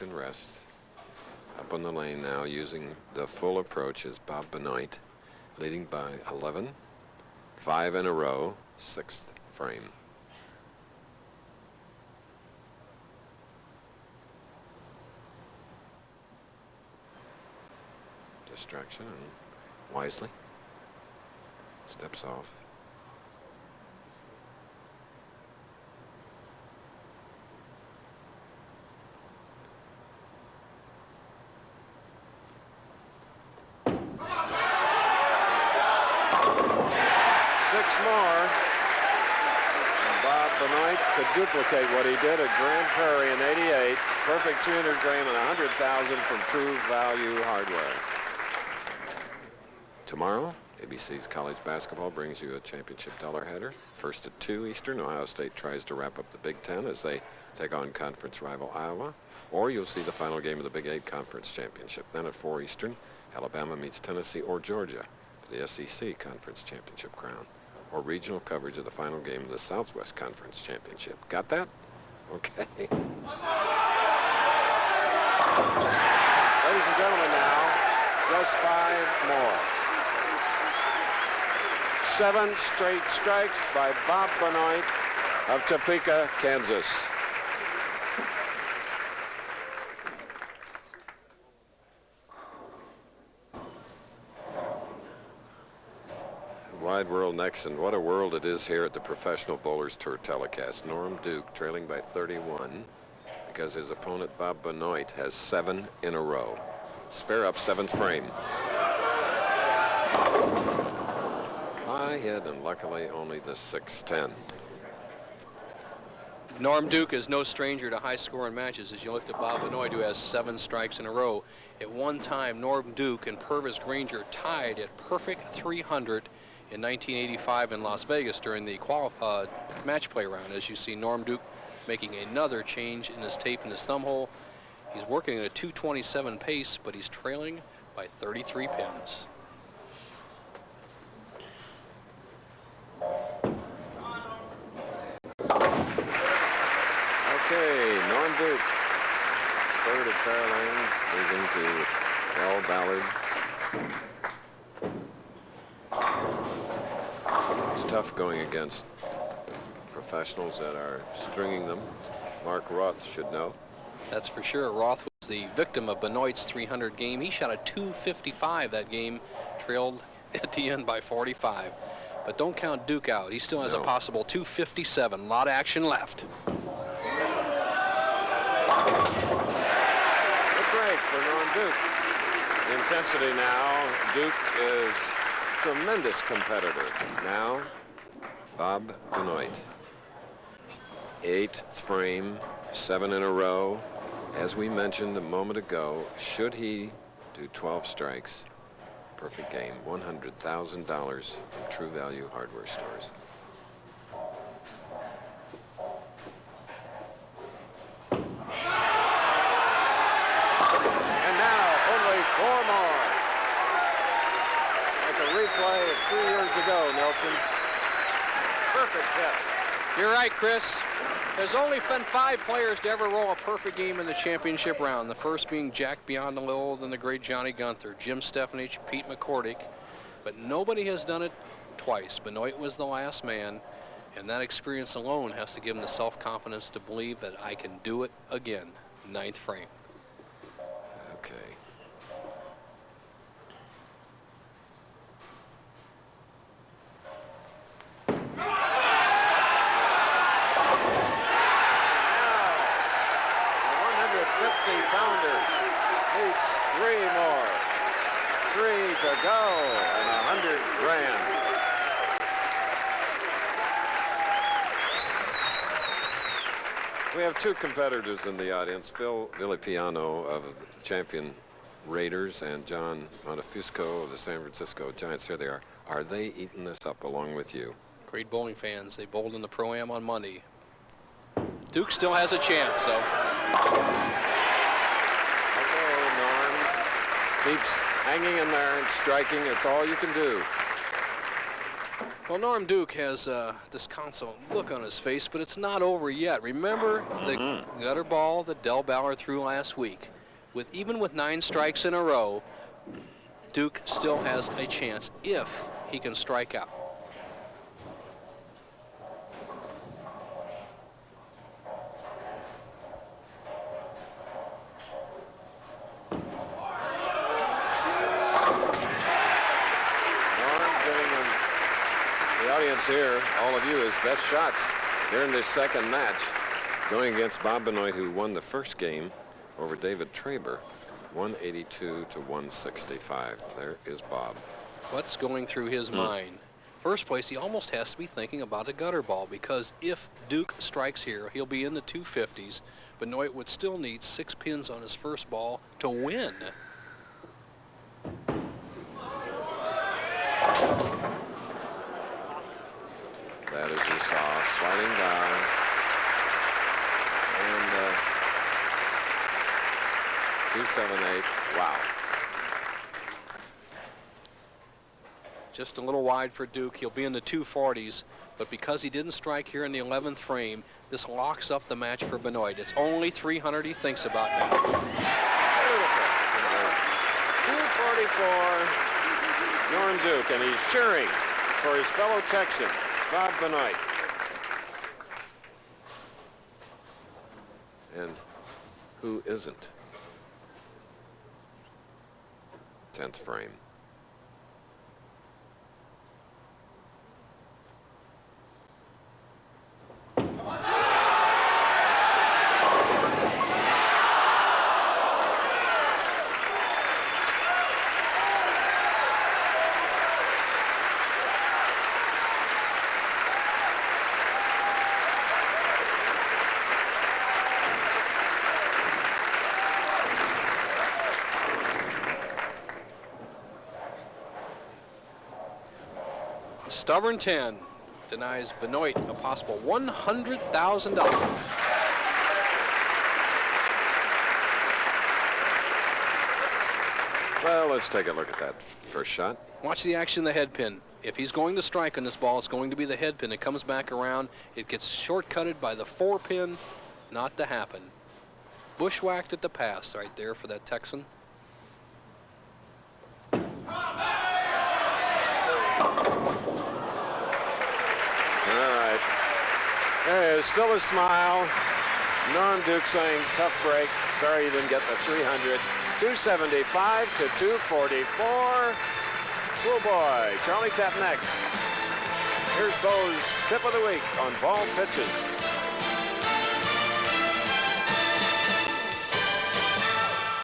can rest. Up on the lane now, using the full approach, is Bob Benoit, leading by 11. 5 in a row, 6th frame. Distraction, and wisely steps off. Benoit could duplicate what he did at Grand Prairie in '88. Perfect 300 gram and 100,000 from True Value Hardware. Tomorrow, ABC's college basketball brings you a championship doubleheader. First at 2 Eastern, Ohio State tries to wrap up the Big Ten as they take on conference rival Iowa. Or you'll see the final game of the Big 8 Conference Championship. Then at 4 Eastern, Alabama meets Tennessee or Georgia for the SEC Conference Championship crown. Or regional coverage of the final game of the Southwest Conference Championship. Got that? Okay. Ladies and gentlemen, now, just 5 more. 7 straight strikes by Bob Benoit of Topeka, Kansas. Wide world next, and what a world it is here at the Professional Bowlers Tour telecast. Norm Duke trailing by 31 because his opponent Bob Benoit has 7 in a row. Spare up 7th frame. High hit, and luckily only the 6-10. Norm Duke is no stranger to high-scoring matches. As you look at Bob Benoit, who has 7 strikes in a row. At one time, Norm Duke and Purvis Granger tied at perfect 300 in 1985 in Las Vegas during the match play round. As you see Norm Duke making another change in his tape in his thumb hole. He's working at a 227 pace, but he's trailing by 33 pins. Okay, Norm Duke, 3rd at Fairlanes, losing to L. Ballard. It's tough going against professionals that are stringing them. Mark Roth should know. That's for sure. Roth was the victim of Benoit's 300 game. He shot a 255 that game, trailed at the end by 45. But don't count Duke out. He still has a possible 257. A lot of action left. Good break for Norm Duke. The intensity now. Duke is tremendous competitor. Now, Bob Benoit. 8th frame, 7 in a row. As we mentioned a moment ago, should he do 12 strikes, perfect game, $100,000 from True Value Hardware Stores. And now, only 4 more. Like a replay of 3 years ago, Nelson. Perfect hit. You're right, Chris. There's only been 5 players to ever roll a perfect game in the championship round. The first being Jack Biondello, then the great Johnny Gunther, Jim Stefanich, Pete McCordick. But nobody has done it twice. Benoit was the last man, and that experience alone has to give him the self-confidence to believe that I can do it again. 9th frame. Okay. To go, and $100,000. We have 2 competitors in the audience, Phil Villapiano of the champion Raiders and John Montefusco of the San Francisco Giants. Here they are. Are they eating this up along with you? Great bowling fans. They bowled in the Pro-Am on Monday. Duke still has a chance, so. Okay, Norm keeps hanging in there and striking. It's all you can do. Well, Norm Duke has this console look on his face, but it's not over yet. Remember the gutter ball that Del Ballard threw last week? Even with 9 strikes in a row, Duke still has a chance if he can strike out. Here, all of you, his best shots here in this second match, going against Bob Benoit, who won the first game over David Traber, 182 to 165. There is Bob. What's going through his mind? First place, he almost has to be thinking about a gutter ball, because if Duke strikes here, he'll be in the 250s. Benoit would still need 6 pins on his first ball to win. That, as you saw, sliding down. And 278. Wow. Just a little wide for Duke. He'll be in the 240s, but because he didn't strike here in the 11th frame, this locks up the match for Benoit. It's only 300 he thinks about now. Beautiful. 244, Norm Duke, and he's cheering for his fellow Texan, Bob Benoit. And who isn't? 10th frame. Stubborn 10 denies Benoit a possible $100,000. Well, let's take a look at that first shot. Watch the action of the head pin. If he's going to strike on this ball, it's going to be the head pin. It comes back around. It gets shortcutted by the 4 pin. Not to happen. Bushwhacked at the pass right there for that Texan. There is still a smile. Norm Duke saying, tough break. Sorry you didn't get the 300. 275 to 244. Oh boy, Charlie Tap next. Here's Bo's tip of the week on ball pitches.